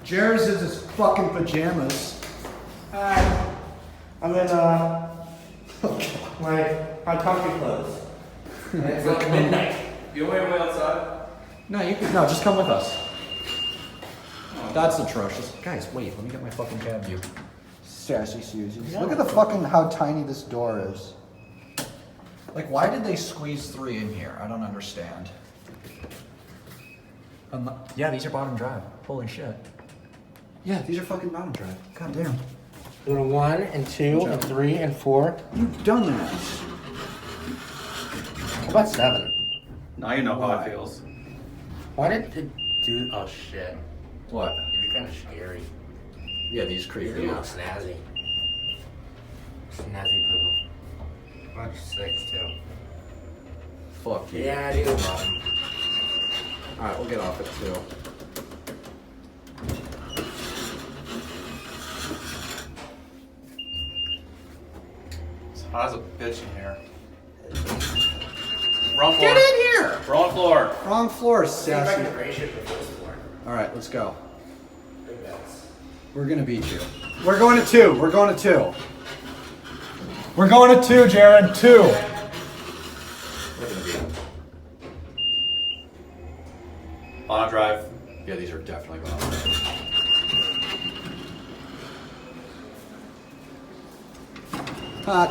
Jared's in his fucking pajamas. Hi. I'm in my comfy clothes. And it's like midnight. You want me to wait outside? No, you can. No, just come with us. That's atrocious. Guys, wait. Let me get my fucking cab view. Sassy Susie. Look at the fucking how tiny this door is. Like, why did they squeeze 3 in here? I don't understand. Yeah, these are bottom drive. Holy shit. Yeah, these are fucking bottom drive. God damn. Go to 1 and 2 and 3 and 4. You've done that. How about 7? Now you know how it feels. Why did it do? Oh shit. What? You're kind of scary. Yeah, these You're creepy. all snazzy. Snazzy poodle. Bunch 6 too. Fuck you. Yeah, I do. Alright, we'll get off at 2. It's hot as a bitch in here. Wrong floor. Get in here! Wrong floor. Wrong floor, sassy. Decoration for this floor. Alright, let's go. Big bells. We're gonna beat you. We're going to 2. We're going to 2. We're going to 2, Jared. 2. We're gonna beat him. On a drive. Yeah, these are definitely bottom.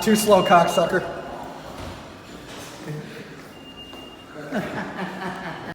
2 slow, cocksucker.